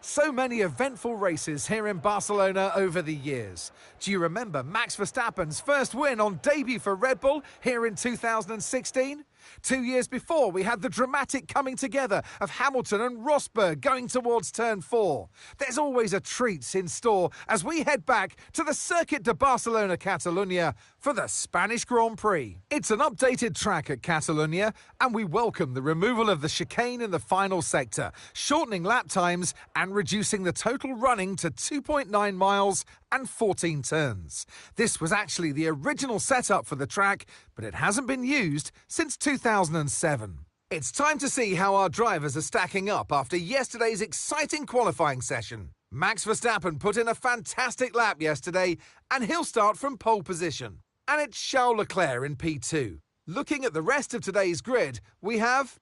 So many eventful races here in Barcelona over the years. Do you remember Max Verstappen's first win on debut for Red Bull here in 2016? 2 years before, we had the dramatic coming together of Hamilton and Rosberg going towards turn 4. There's always a treat in store as we head back to the Circuit de Barcelona Catalunya for the Spanish Grand Prix. It's an updated track at Catalunya, and we welcome the removal of the chicane in the final sector, shortening lap times and reducing the total running to 2.9 miles and 14 turns. This was actually the original setup for the track, but it hasn't been used since 2007. It's time to see how our drivers are stacking up after yesterday's exciting qualifying session. Max Verstappen put in a fantastic lap yesterday, and he'll start from pole position. And it's Charles Leclerc in P2. Looking at the rest of today's grid, we have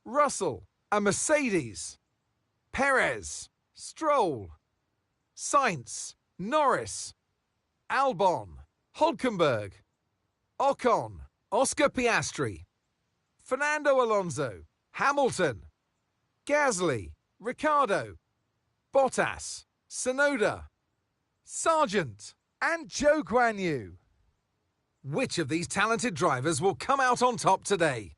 Russell, a Mercedes, Perez, Stroll, Sainz, Norris, Albon, Hülkenberg, Ocon, Oscar Piastri, Fernando Alonso, Hamilton, Gasly, Ricciardo, Bottas, Tsunoda, Sargent, and Zhou Guanyu. Which of these talented drivers will come out on top today?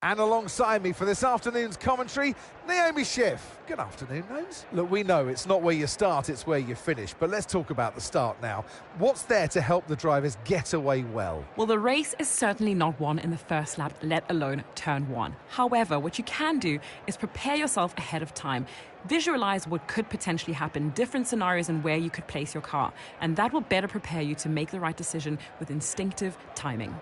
And alongside me for this afternoon's commentary, Naomi Schiff. Good afternoon, Nose. Look, we know it's not where you start, it's where you finish. But let's talk about the start now. What's there to help the drivers get away well? Well, the race is certainly not won in the first lap, let alone turn 1. However, what you can do is prepare yourself ahead of time. Visualize what could potentially happen, different scenarios and where you could place your car. And that will better prepare you to make the right decision with instinctive timing.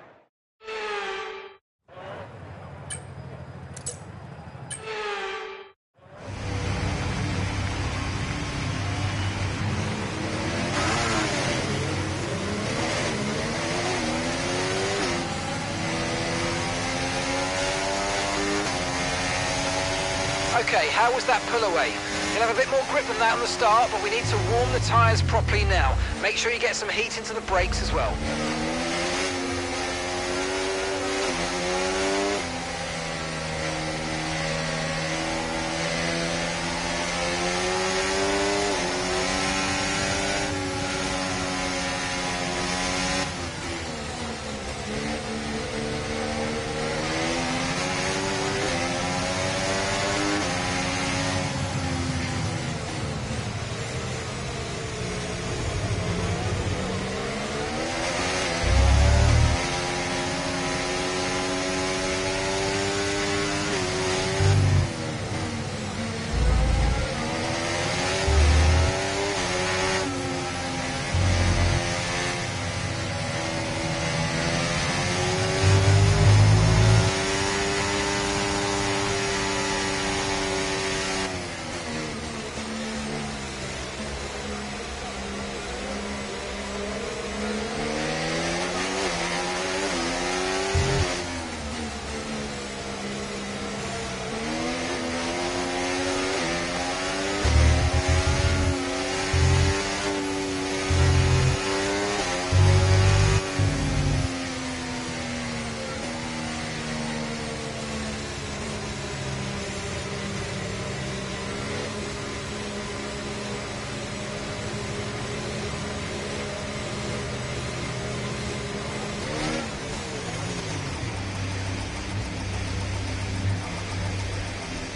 Okay, how was that pull away? You'll have a bit more grip than that on the start, but we need to warm the tyres properly now. Make sure you get some heat into the brakes as well.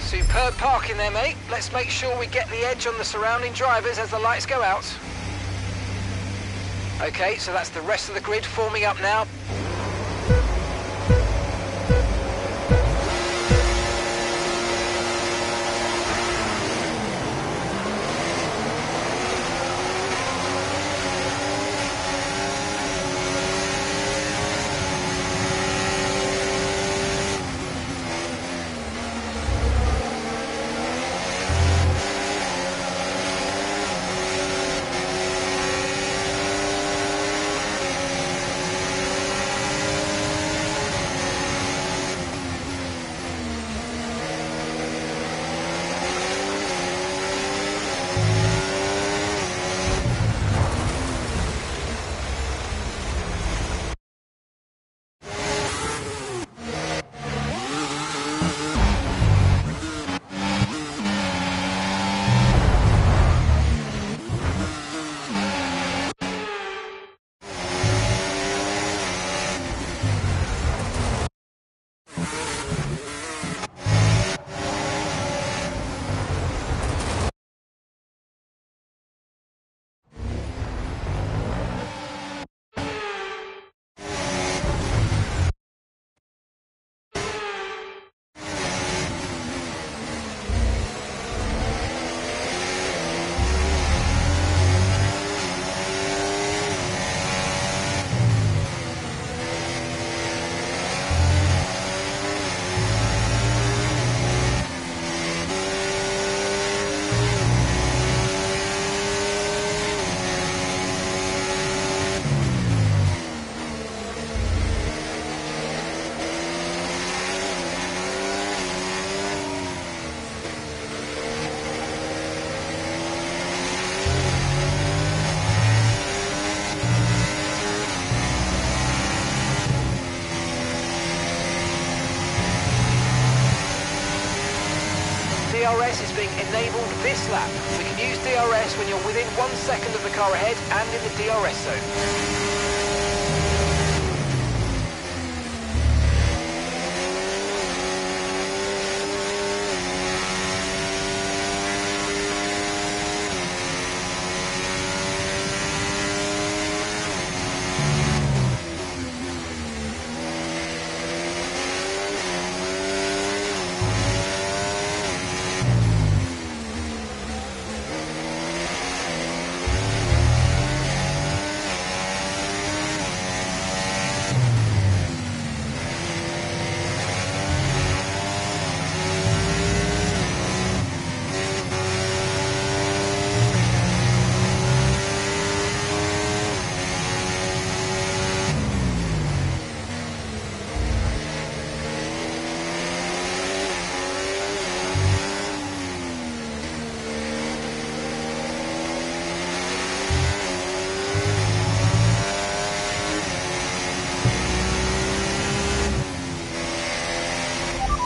Superb parking there, mate. Let's make sure we get the edge on the surrounding drivers as the lights go out. Okay, so that's the rest of the grid forming up now. DRS is being enabled this lap. We can use DRS when you're within 1 second of the car ahead and in the DRS zone.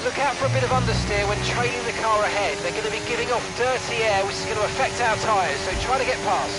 Look out for a bit of understeer when trailing the car ahead. They're going to be giving off dirty air, which is going to affect our tyres, so try to get past.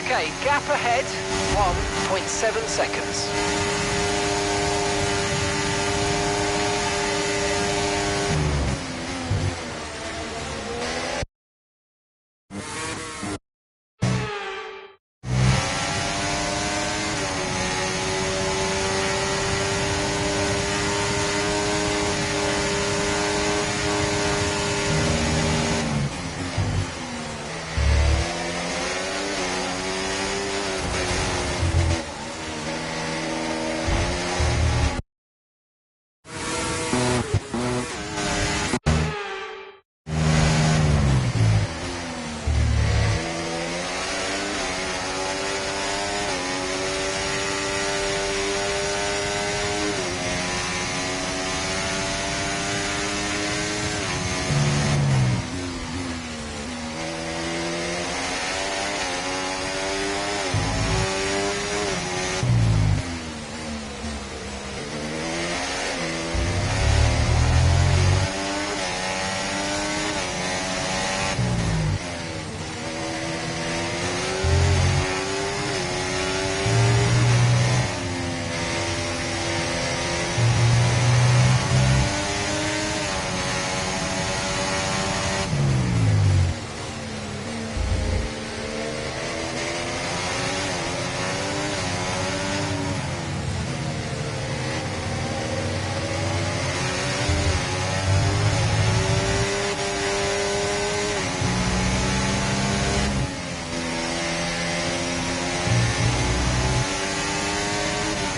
Okay, gap ahead, 1.7 seconds.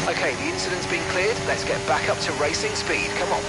Okay, the incident's been cleared. Let's get back up to racing speed. Come on.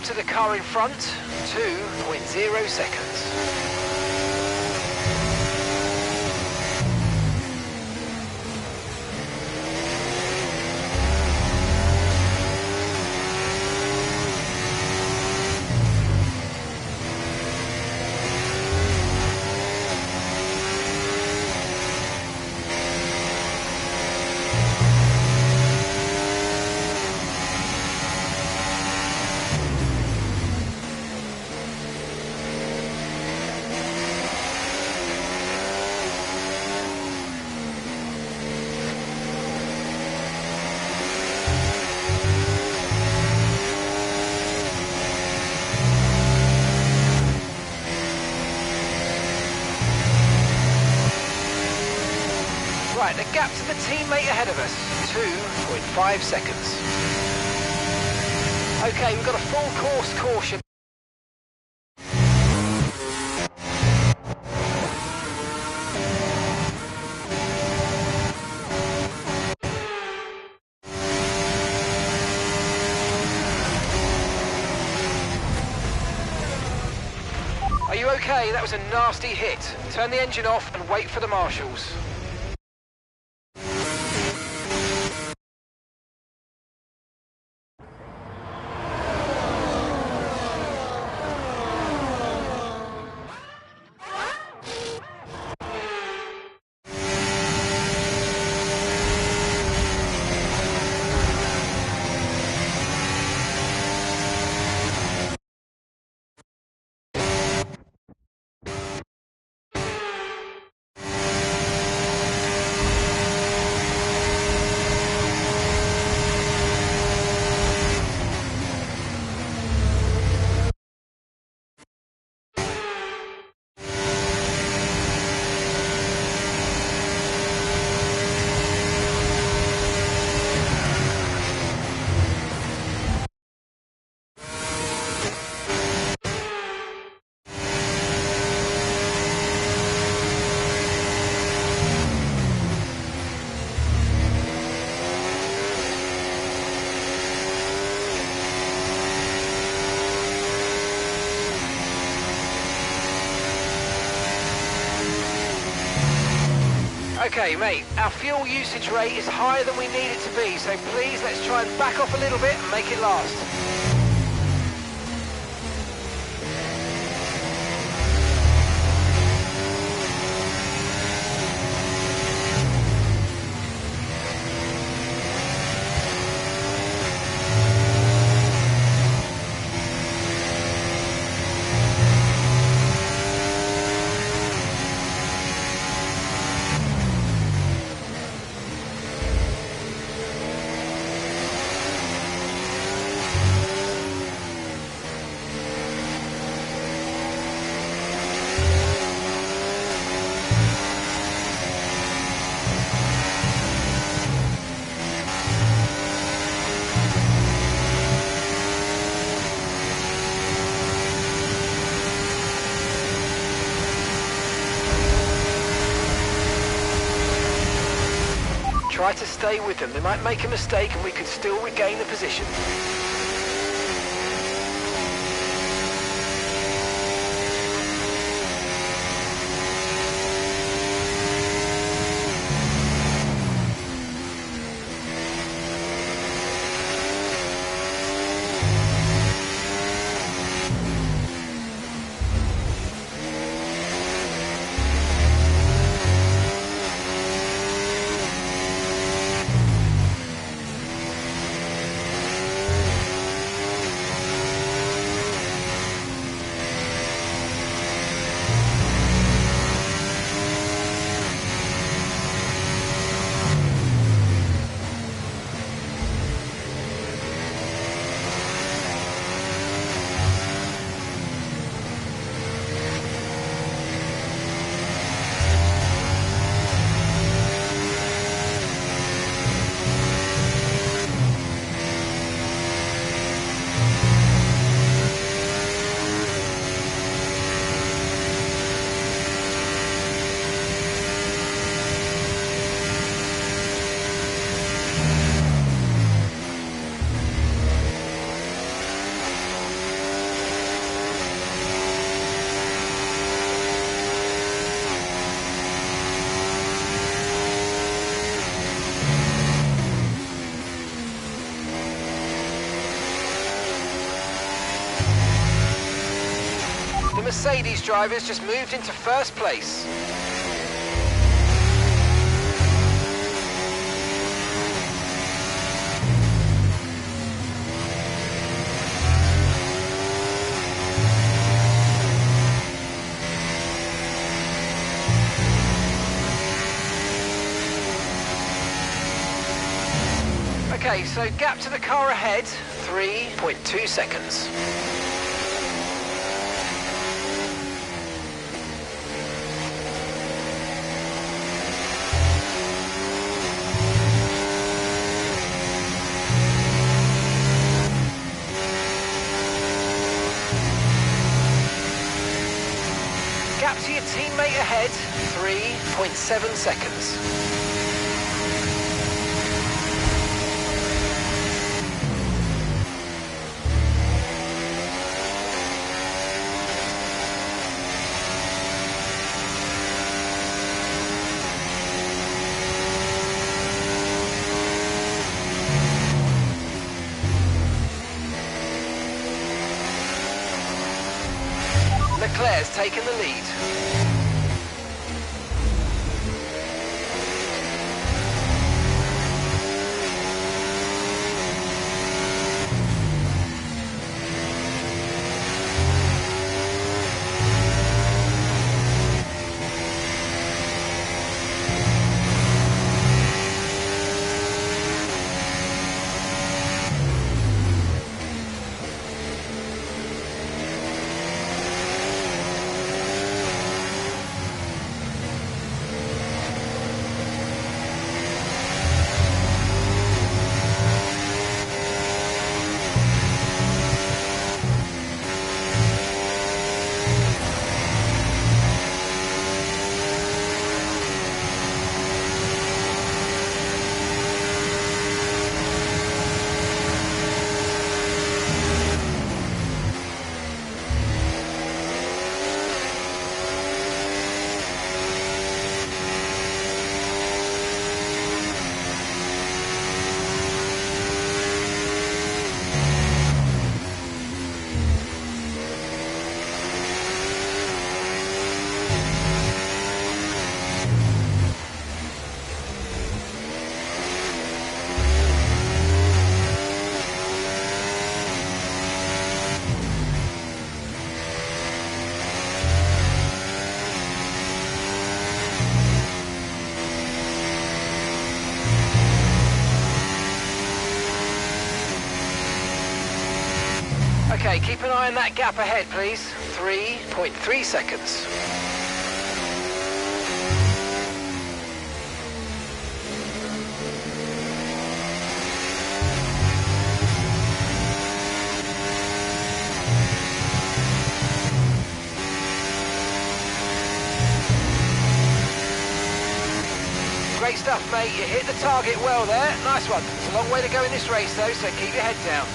to the car in front, 2.0 seconds. Right, the gap to the teammate ahead of us, 2.5 seconds. Okay, we've got a full course caution. Are you okay? That was a nasty hit. Turn the engine off and wait for the marshals. Okay, mate, our fuel usage rate is higher than we need it to be, so please let's try and back off a little bit and make it last. Try to stay with them. They might make a mistake and we could still regain the position. The Mercedes drivers just moved into first place. Okay, so gap to the car ahead, 3.2 seconds. Gap to your teammate ahead, 3.7 seconds. Leclerc's taken the lead. Okay, keep an eye on that gap ahead, please. 3.3 seconds. Great stuff, mate. You hit the target well there. Nice one. It's a long way to go in this race, though, so keep your head down.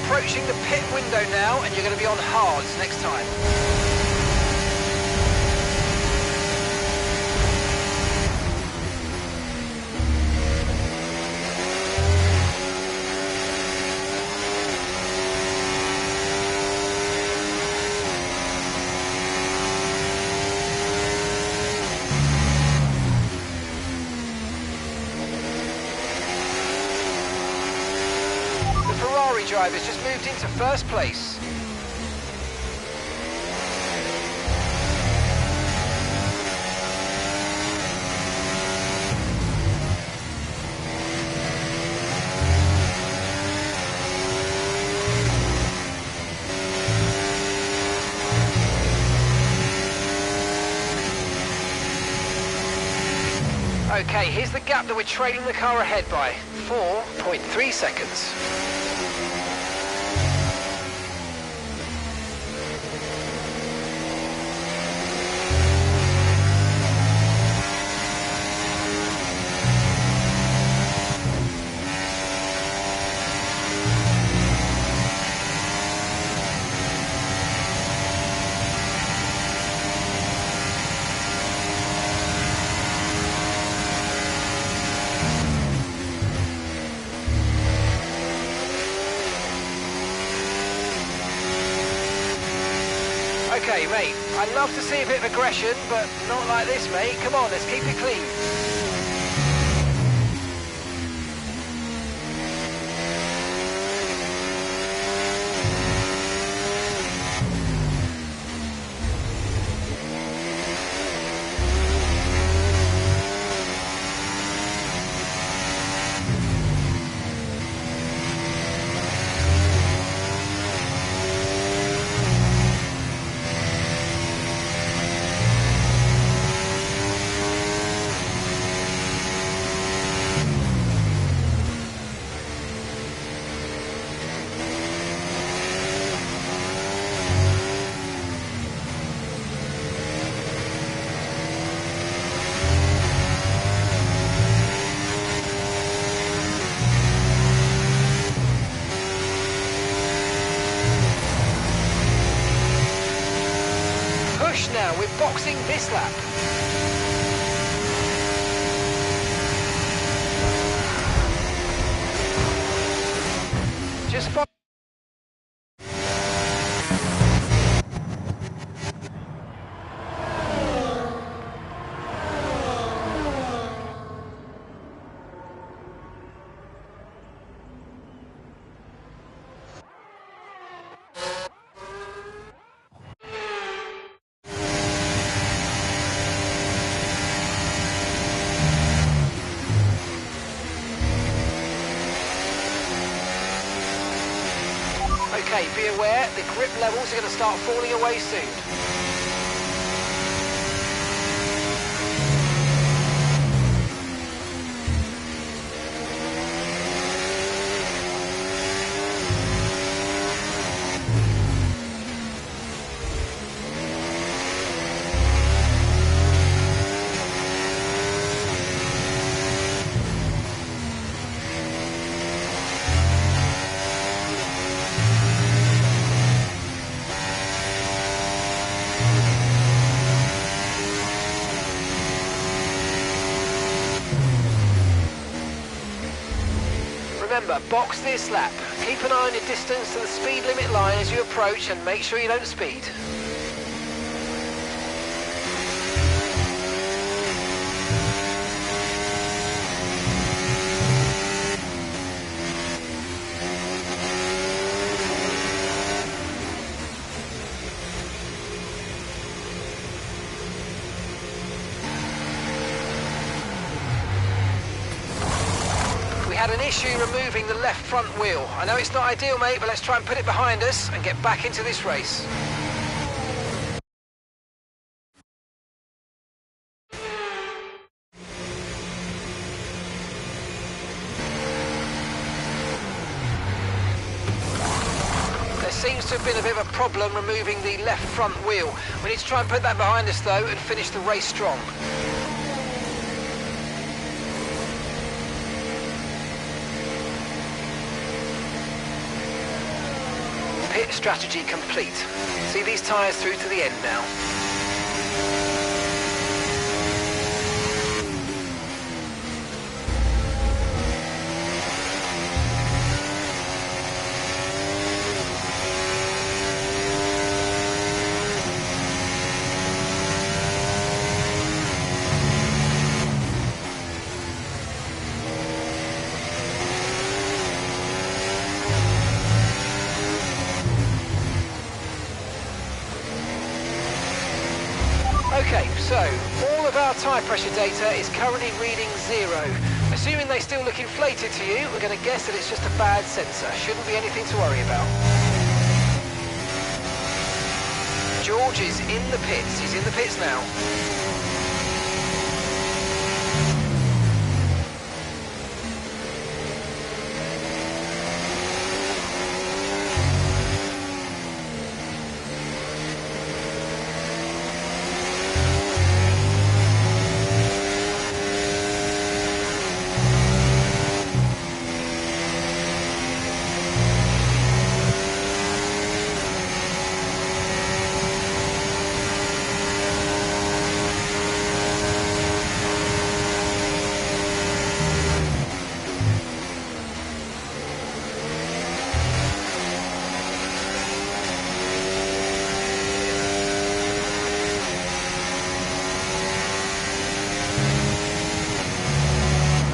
approaching the pit window now, and you're going to be on hards next time. Drivers just moved into first place. Okay, here's the gap that we're trailing the car ahead by. 4.3 seconds. Okay, mate, I'd love to see a bit of aggression, but not like this, mate. Come on, let's keep it clean. Now we're boxing this lap. Just follow. Okay, be aware, the grip levels are going to start falling away soon. Remember, box this lap. Keep an eye on your distance to the speed limit line as you approach and make sure you don't speed. Had an issue removing the left front wheel. I know it's not ideal, mate, but let's try and put it behind us and get back into this race. There seems to have been a bit of a problem removing the left front wheel. We need to try and put that behind us, though, and finish the race strong. pit strategy complete. See these tyres through to the end now. Okay, so all of our tyre pressure data is currently reading 0. Assuming they still look inflated to you, we're going to guess that it's just a bad sensor. Shouldn't be anything to worry about. George is in the pits. He's in the pits now.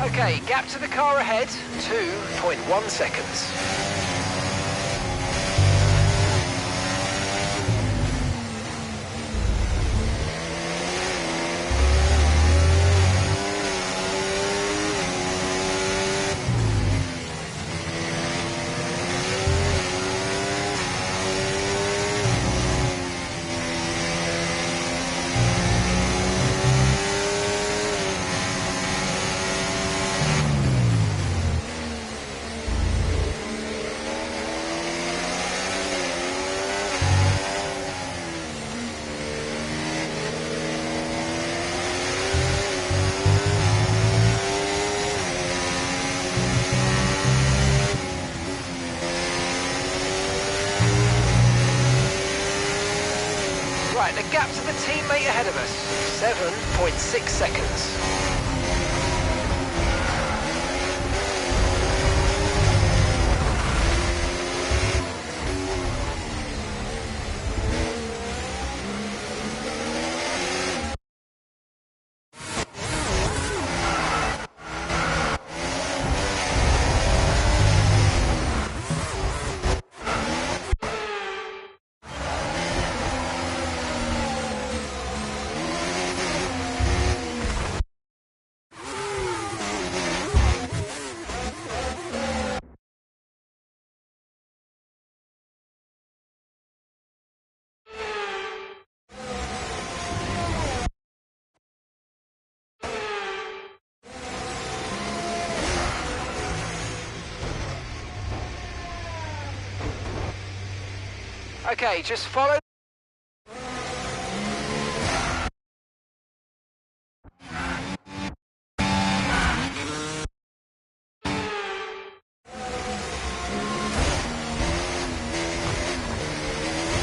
Okay, gap to the car ahead, 2.1 seconds. Right, the gap to the teammate ahead of us, 7.6 seconds. Okay, just follow.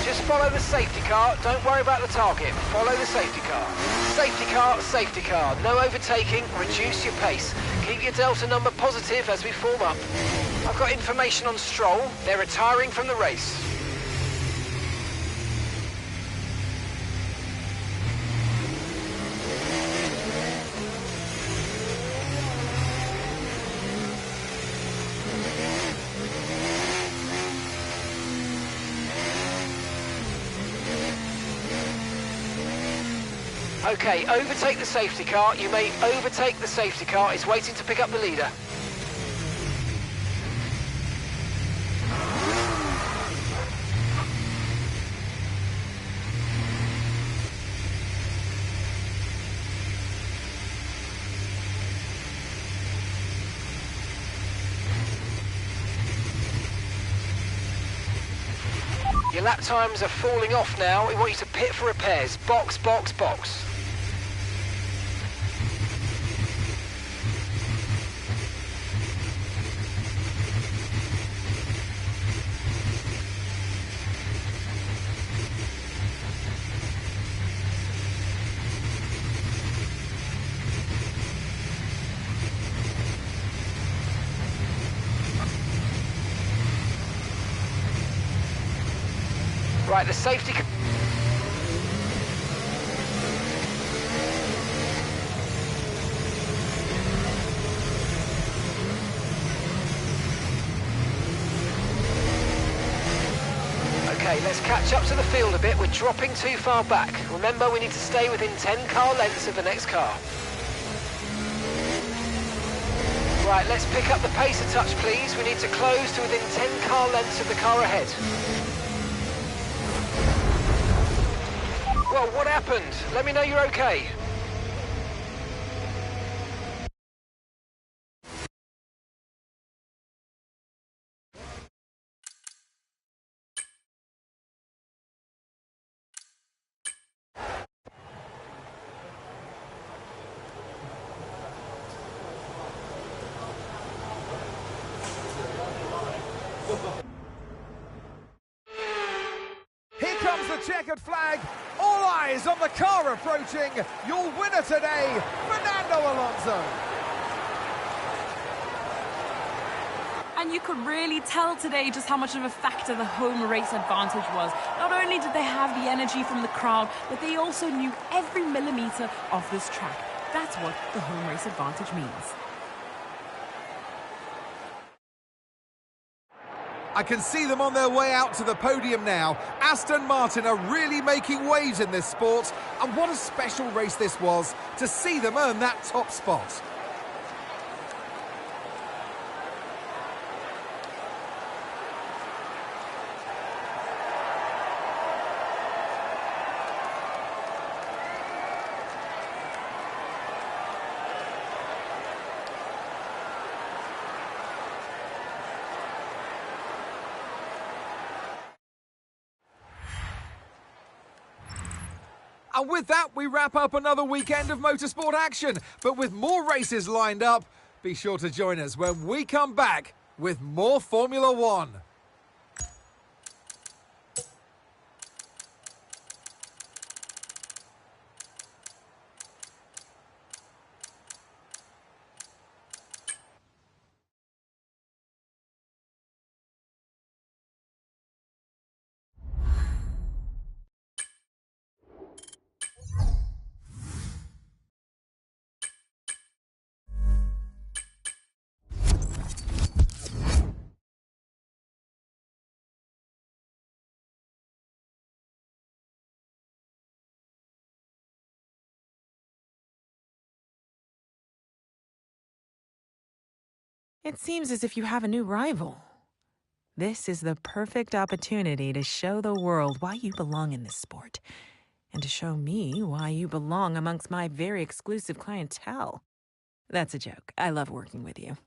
Just follow the safety car. Don't worry about the target. Follow the safety car. Safety car, safety car. No overtaking. Reduce your pace. Keep your delta number positive as we form up. I've got information on Stroll. They're retiring from the race. Okay, overtake the safety car. You may overtake the safety car. It's waiting to pick up the leader. Your lap times are falling off now. We want you to pit for repairs. Box, box, box. Right, the safety... Okay, let's catch up to the field a bit. We're dropping too far back. Remember, we need to stay within 10 car lengths of the next car. Right, let's pick up the pace a touch, please. We need to close to within 10 car lengths of the car ahead. Well, what happened? Let me know you're okay. Here comes the checkered flag. All eyes on the car approaching. Your winner today, Fernando Alonso. And you could really tell today just how much of a factor the home race advantage was. Not only did they have the energy from the crowd, but they also knew every millimetre of this track. That's what the home race advantage means. I can see them on their way out to the podium now. Aston Martin are really making waves in this sport, and what a special race this was to see them earn that top spot. And with that, we wrap up another weekend of motorsport action. But with more races lined up, be sure to join us when we come back with more Formula One. It seems as if you have a new rival. This is the perfect opportunity to show the world why you belong in this sport, and to show me why you belong amongst my very exclusive clientele. That's a joke. I love working with you.